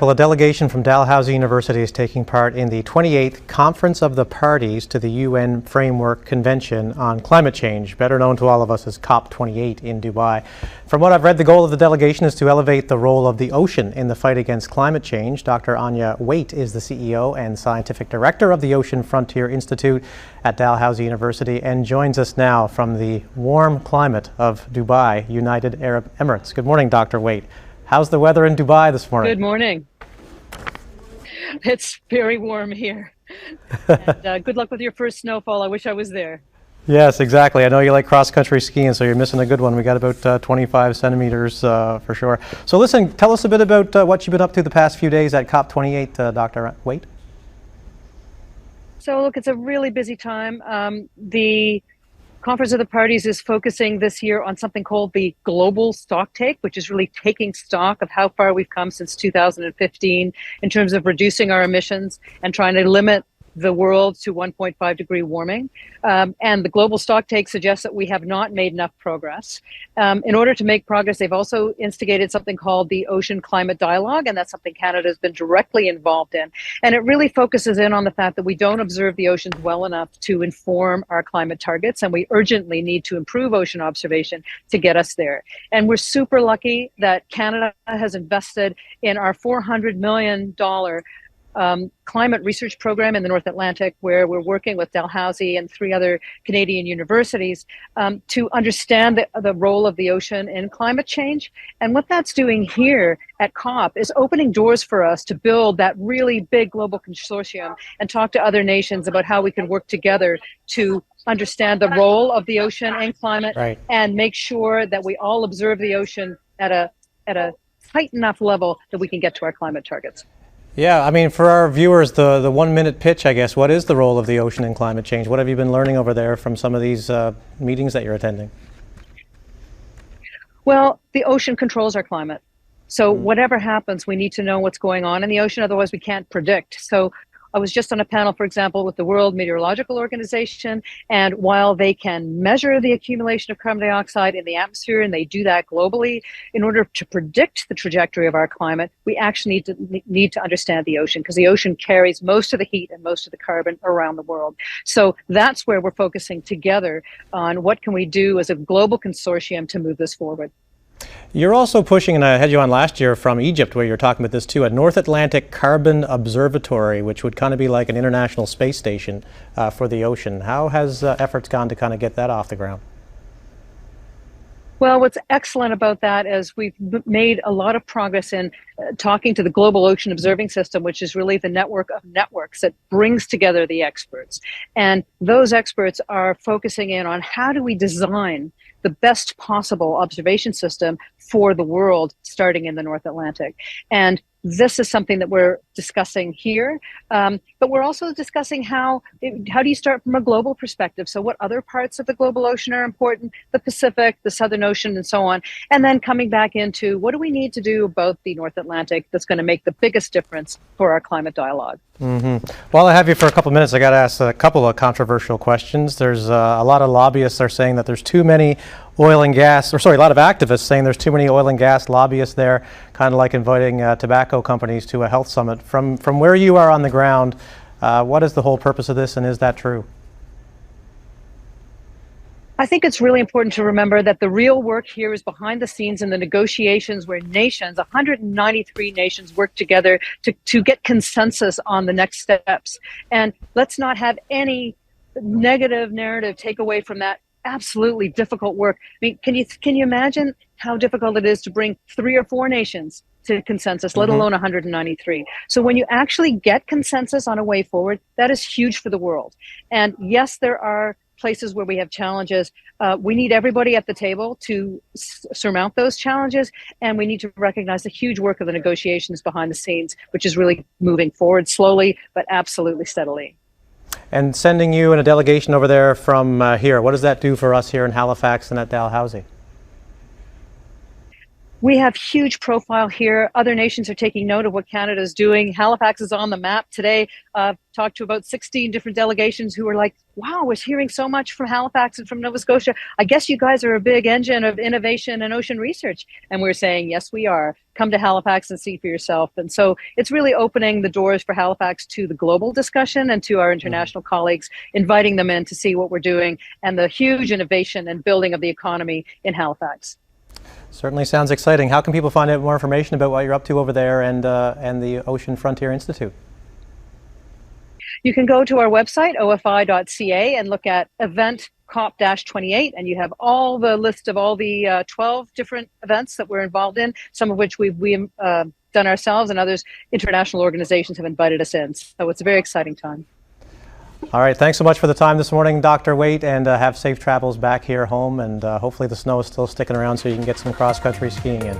Well, a delegation from Dalhousie University is taking part in the 28th Conference of the Parties to the UN Framework Convention on Climate Change, better known to all of us as COP28 in Dubai. From what I've read, the goal of the delegation is to elevate the role of the ocean in the fight against climate change. Dr. Anya Waite is the CEO and Scientific Director of the Ocean Frontier Institute at Dalhousie University and joins us now from the warm climate of Dubai, United Arab Emirates. Good morning, Dr. Waite. How's the weather in Dubai this morning? Good morning. It's very warm here. And, good luck with your first snowfall. I wish I was there. Yes, exactly. I know you like cross-country skiing, so you're missing a good one. We got about 25 centimeters for sure. So listen, tell us a bit about what you've been up to the past few days at COP28, Dr. Waite. So look, it's a really busy time. The Conference of the Parties is focusing this year on something called the Global Stocktake, which is really taking stock of how far we've come since 2015 in terms of reducing our emissions and trying to limit the world to 1.5 degree warming. And the Global Stocktake suggests that we have not made enough progress. In order to make progress, they've also instigated something called the Ocean Climate Dialogue, and that's something Canada has been directly involved in. And it really focuses in on the fact that we don't observe the oceans well enough to inform our climate targets, and we urgently need to improve ocean observation to get us there. And we're super lucky that Canada has invested in our $400 million climate research program in the North Atlantic, where we're working with Dalhousie and 3 other Canadian universities to understand the role of the ocean in climate change. And what that's doing here at COP is opening doors for us to build that really big global consortium and talk to other nations about how we can work together to understand the role of the ocean in climate, right, and make sure that we all observe the ocean at a tight enough level that we can get to our climate targets. Yeah, I mean, for our viewers, the 1-minute pitch, I guess, what is the role of the ocean in climate change? What have you been learning over there from some of these meetings that you're attending? Well, the ocean controls our climate. So whatever happens, we need to know what's going on in the ocean, otherwise we can't predict. So I was just on a panel, for example, with the World Meteorological Organization, and while they can measure the accumulation of carbon dioxide in the atmosphere, and they do that globally, in order to predict the trajectory of our climate, we actually need to understand the ocean, because the ocean carries most of the heat and most of the carbon around the world. So that's where we're focusing together on what can we do as a global consortium to move this forward. You're also pushing, and I had you on last year from Egypt, where you're talking about this too, a North Atlantic Carbon Observatory, which would kind of be like an international space station for the ocean. How has efforts gone to kind of get that off the ground? Well, what's excellent about that is we've made a lot of progress in talking to the Global Ocean Observing System, which is really the network of networks that brings together the experts. And those experts are focusing in on how do we design the best possible observation system for the world starting in the North Atlantic. And this is something that we're discussing here, but we're also discussing how do you start from a global perspective? So what other parts of the global ocean are important, the Pacific, the Southern Ocean, and so on. And then coming back into what do we need to do about the North Atlantic that's going to make the biggest difference for our climate dialogue. While I have you for a couple minutes, I got to ask a couple of controversial questions. There's a lot of lobbyists are saying that there's too many oil and gas, or sorry, a lot of activists saying there's too many oil and gas lobbyists there, kind of like inviting tobacco companies to a health summit. From where you are on the ground, what is the whole purpose of this, and is that true? I think it's really important to remember that the real work here is behind the scenes in the negotiations where nations, 193 nations, work together to get consensus on the next steps. And let's not have any negative narrative take away from that absolutely difficult work. I mean, can you imagine how difficult it is to bring 3 or 4 nations to consensus, let alone 193. So when you actually get consensus on a way forward, that is huge for the world. And yes, there are places where we have challenges. We need everybody at the table to surmount those challenges, and we need to recognize the huge work of the negotiations behind the scenes, which is really moving forward slowly, but absolutely steadily. And sending you and a delegation over there from here, what does that do for us here in Halifax and at Dalhousie? We have huge profile here. Other nations are taking note of what Canada is doing. Halifax is on the map today. Talked to about 16 different delegations who were like, wow, we're hearing so much from Halifax and from Nova Scotia. I guess you guys are a big engine of innovation and ocean research. And we're saying, yes, we are. Come to Halifax and see for yourself. And so it's really opening the doors for Halifax to the global discussion and to our international colleagues, inviting them in to see what we're doing and the huge innovation and building of the economy in Halifax. Certainly sounds exciting. How can people find out more information about what you're up to over there and the Ocean Frontier Institute? You can go to our website, ofi.ca, and look at event COP-28, and you have all the list of all the 12 different events that we're involved in, some of which we've done ourselves, and others international organizations have invited us in. So it's a very exciting time. All right, thanks so much for the time this morning, Dr. Waite, and have safe travels back here home, and hopefully the snow is still sticking around so you can get some cross-country skiing in.